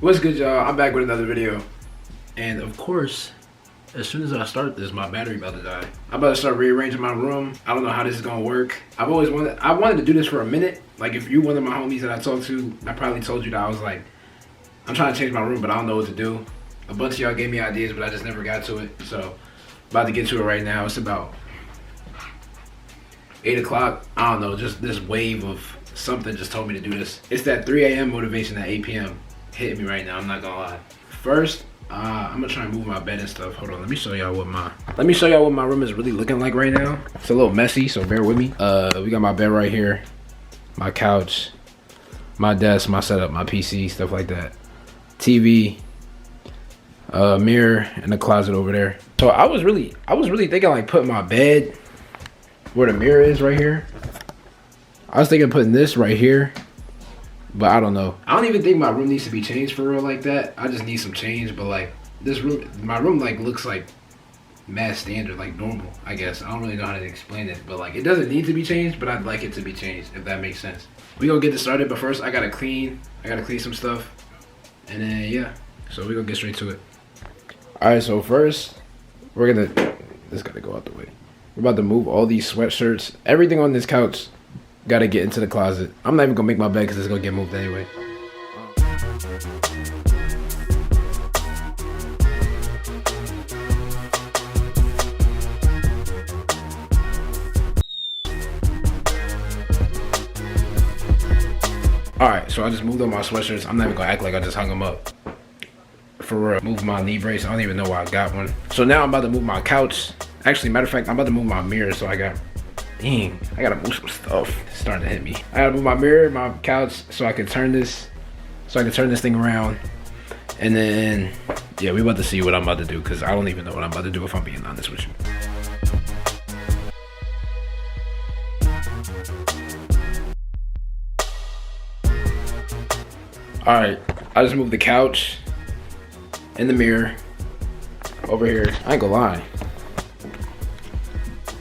What's good, y'all? I'm back with another video. And of course, as soon as I start this, my battery about to die. I'm about to start rearranging my room. I don't know how this is gonna work. I wanted to do this for a minute. Like, if you're one of my homies that I talked to, I probably told you that I was like, I'm trying to change my room, but I don't know what to do. A bunch of y'all gave me ideas, but I just never got to it. So, about to get to it right now. It's about 8 o'clock. I don't know, just this wave of something just told me to do this. It's that 3 a.m. motivation at 8 p.m. hitting me right now, I'm not gonna lie. First, I'm gonna try and move my bed and stuff. Hold on, let me show y'all what my room is really looking like right now. It's a little messy, so bear with me. We got my bed right here, my couch, my desk, my setup, my PC, stuff like that. TV, mirror, and the closet over there. So I was really thinking like putting my bed where the mirror is right here. I was thinking putting this right here, but I don't know. I don't even think my room needs to be changed for real like that. I just need some change, but like this room, my room like looks like mad standard, like normal, I guess. I don't really know how to explain it, but like it doesn't need to be changed, but I'd like it to be changed, if that makes sense. We gonna get this started, but first I gotta clean some stuff, and then yeah, so we gonna get straight to it. All right, so first this gotta go out the way. We're about to move all these sweatshirts, everything on this couch. Gotta get into the closet. I'm not even gonna make my bed because it's gonna get moved anyway. Alright, so I just moved all my sweatshirts. I'm not even gonna act like I just hung them up. For real. Move my knee brace. I don't even know why I got one. So now I'm about to move my couch. Actually, matter of fact, I'm about to move my mirror. So dang, I gotta move some stuff. It's starting to hit me. I gotta move my mirror, my couch, so I can turn this thing around. And then, yeah, we about to see what I'm about to do, because I don't even know what I'm about to do, if I'm being honest with you. All right, I just moved the couch and the mirror over here. I ain't gonna lie.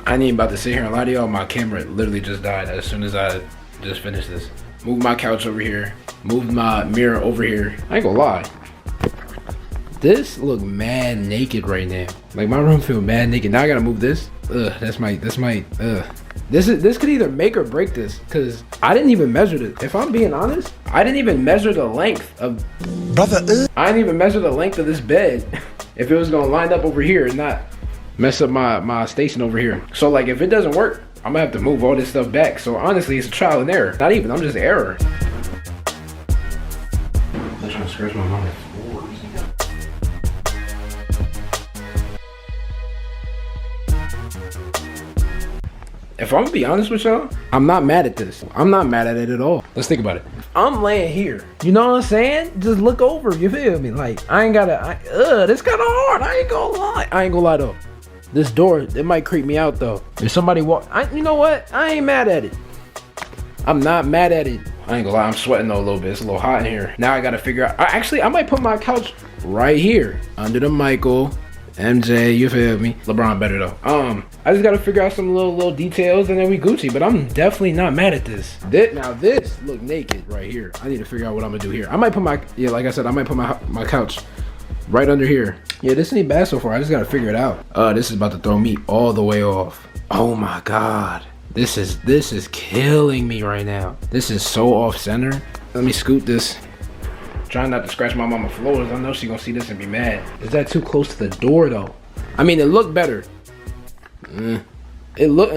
I ain't even about to sit here and lie to y'all. My camera literally just died as soon as I just finished this. Moved my couch over here. Moved my mirror over here. I ain't gonna lie. This look mad naked right now. Like, my room feel mad naked. Now I gotta move this. Ugh, this could either make or break this, because I didn't even measure this. If I'm being honest, I didn't even measure the length of I didn't even measure the length of this bed. If it was gonna line up over here and not mess up my station over here. So like, if it doesn't work, I'm gonna have to move all this stuff back. So honestly, it's a trial and error. Not even, I'm just error. I'm trying to scratch my mouth. If I'm gonna be honest with y'all, I'm not mad at this. I'm not mad at it at all. Let's think about it. I'm laying here. You know what I'm saying? Just look over, you feel me? Like, I ain't gotta, this kinda hard. I ain't gonna lie though. This door, it might creep me out though. If somebody you know what? I ain't mad at it. I'm not mad at it. I ain't gonna lie, I'm sweating though a little bit. It's a little hot in here. Now I gotta figure out, I might put my couch right here. Under the Michael, MJ, you feel me? LeBron better though. I just gotta figure out some little details and then we Gucci, but I'm definitely not mad at this. Now this look naked right here. I need to figure out what I'm gonna do here. I might put like I said, I might put my couch right under here. Yeah, this ain't bad so far. I just gotta figure it out. This is about to throw me all the way off. Oh my God. This is killing me right now. This is so off center. Let me scoot this. Trying not to scratch my mama floors. I know she gonna see this and be mad. Is that too close to the door though? I mean, it looked better. It looked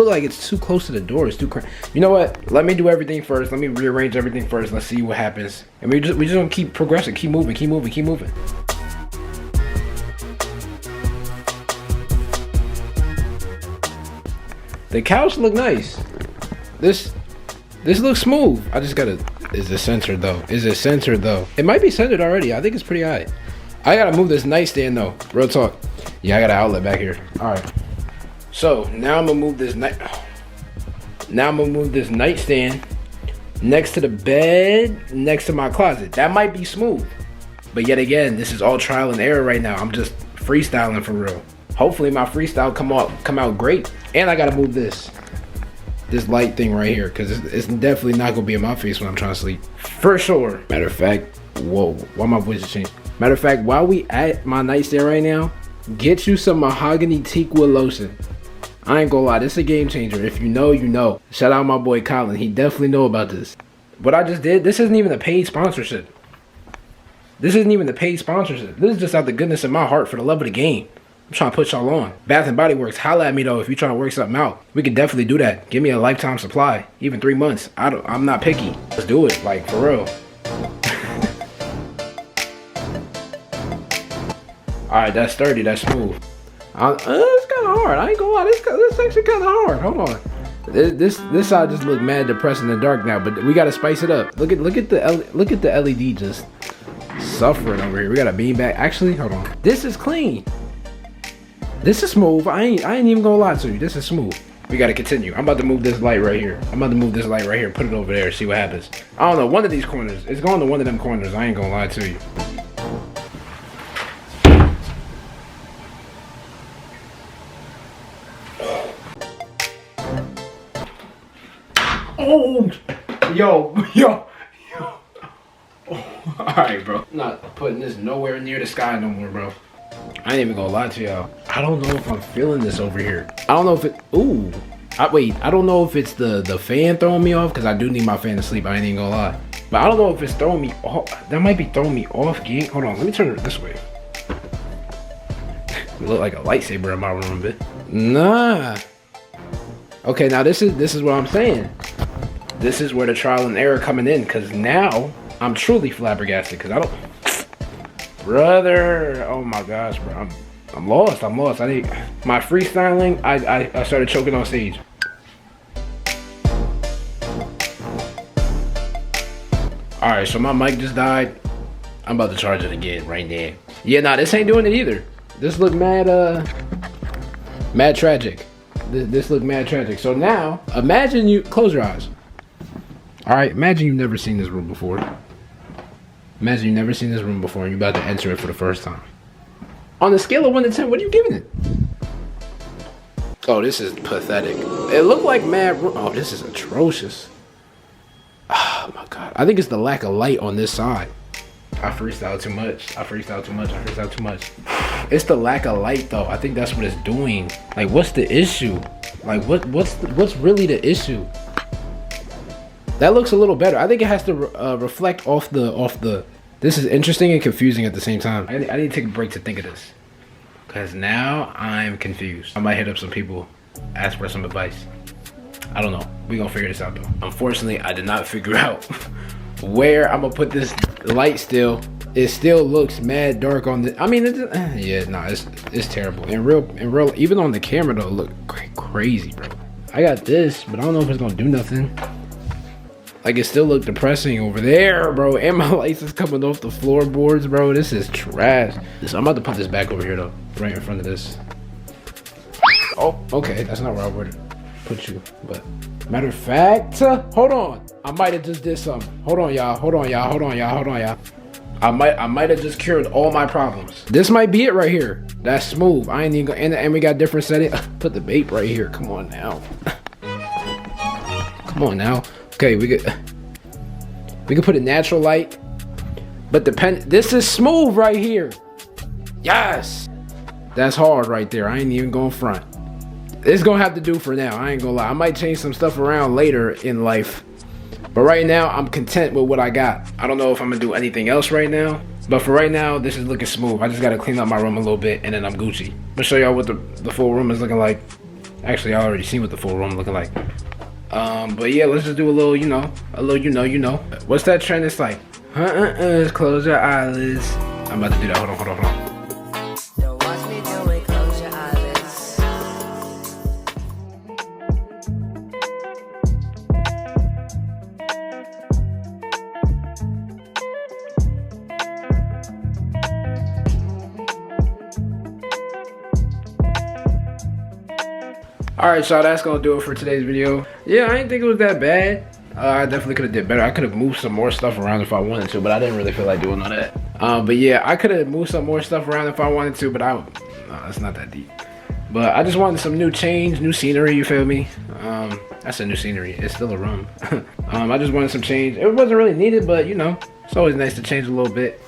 like it's too close to the door. It's too you know what? Let me do everything first. Let me rearrange everything first. Let's see what happens. And we just gonna keep progressing, keep moving. The couch look nice. This looks smooth. I just gotta. Is it centered though? It might be centered already. I think it's pretty high. I gotta move this nightstand though. Real talk. Yeah, I got an outlet back here. All right. So now I'm gonna move this nightstand next to the bed, next to my closet. That might be smooth, but yet again, this is all trial and error right now. I'm just freestyling for real. Hopefully my freestyle come out great. And I gotta move this. this light thing right here, because it's definitely not gonna be in my face when I'm trying to sleep. For sure. Matter of fact, whoa, why my voice has changed? Matter of fact, while we at my nightstand right now, get you some mahogany teak wood lotion. I ain't gonna lie, this is a game changer. If you know, you know. Shout out my boy Colin. He definitely know about this. What I just did, this isn't even a paid sponsorship. This isn't even a paid sponsorship. This is just out the goodness of my heart for the love of the game. I'm trying to put y'all on. Bath and Body Works, holla at me though if you're trying to work something out. We can definitely do that. Give me a lifetime supply, even 3 months. I'm not picky. Let's do it, like for real. All right, that's sturdy, that's smooth. It's kind of hard. I ain't gonna lie, this actually kind of hard. Hold on. This side just look mad depressing in the dark now, but we gotta spice it up. Look at the LED just suffering over here. We got a beanbag. Actually, hold on. This is clean. This is smooth. I ain't even gonna lie to you. This is smooth. We gotta continue. I'm about to move this light right here. Put it over there. See what happens. I don't know. One of these corners. It's going to one of them corners. I ain't gonna lie to you. Oh, yo. Oh, all right, bro. I'm not putting this nowhere near the sky no more, bro. I ain't even gonna lie to y'all. I don't know if I'm feeling this over here. I don't know if it. Ooh. I don't know if it's the fan throwing me off, because I do need my fan to sleep. I ain't even gonna lie. But I don't know if it's throwing me off. That might be throwing me off, gang. Hold on. Let me turn it this way. It look like a lightsaber in my room a bit. Nah. Okay, now this is what I'm saying. This is where the trial and error coming in, because now I'm truly flabbergasted, because I don't. Brother, oh my gosh, bro, I'm lost. I think my freestyling, I started choking on stage. All right, so my mic just died. I'm about to charge it again right now. Yeah, nah, this ain't doing it either. This look mad tragic. This look mad tragic. So now, imagine you close your eyes. All right, imagine you've never seen this room before. Imagine you've never seen this room before and you're about to enter it for the first time. On a scale of 1 to 10, what are you giving it? Oh, this is pathetic. It looked like mad. Oh, this is atrocious. Oh my God. I think it's the lack of light on this side. I freestyle too much. It's the lack of light though. I think that's what it's doing. Like, what's the issue? Like, what's really the issue? That looks a little better. I think it has to reflect off the. This is interesting and confusing at the same time. I need to take a break to think of this, because now I'm confused. I might hit up some people, ask for some advice. I don't know. We gonna figure this out though. Unfortunately, I did not figure out where I'm gonna put this light still. It still looks mad dark on the. I mean, it's terrible. In real, even on the camera though, it look crazy, bro. I got this, but I don't know if it's gonna do nothing. Like, it still look depressing over there, bro. And my lights is coming off the floorboards, bro. This is trash. I'm about to put this back over here though, right in front of this. Oh, okay, that's not where I would put you. But matter of fact, hold on. I might have just did something. Hold on, y'all. I might have just cured all my problems. This might be it right here. That's smooth. I ain't even gonna, and we got different settings. Put the vape right here. Come on now. Okay, we could put a natural light, but this is smooth right here. Yes, that's hard right there. I ain't even going front. It's gonna have to do for now. I ain't gonna lie. I might change some stuff around later in life, but right now I'm content with what I got. I don't know if I'm gonna do anything else right now, but for right now, this is looking smooth. I just gotta clean up my room a little bit, and then I'm Gucci. I'm gonna show y'all what the full room is looking like. Actually, I already seen what the full room looking like. But yeah, let's just do a little, you know. What's that trend? It's like, close your eyelids. I'm about to do that. Hold on. Don't watch me do it, close your eyelids. Alright, y'all, that's gonna do it for today's video. Yeah, I didn't think it was that bad. I definitely could have did better. I could have moved some more stuff around if I wanted to, but I didn't really feel like doing all that. But yeah, I could have moved some more stuff around if I wanted to, but no, it's not that deep. But I just wanted some new change, new scenery, you feel me? That's a new scenery. It's still a room. I just wanted some change. It wasn't really needed, but you know, it's always nice to change a little bit.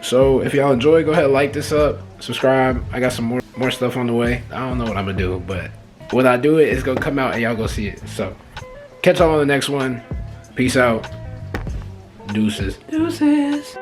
So if y'all enjoy, go ahead and like this up, subscribe. I got some more stuff on the way. I don't know what I'm gonna do, but when I do it, it's gonna come out and y'all go see it. So catch y'all on the next one. Peace out. Deuces. Deuces.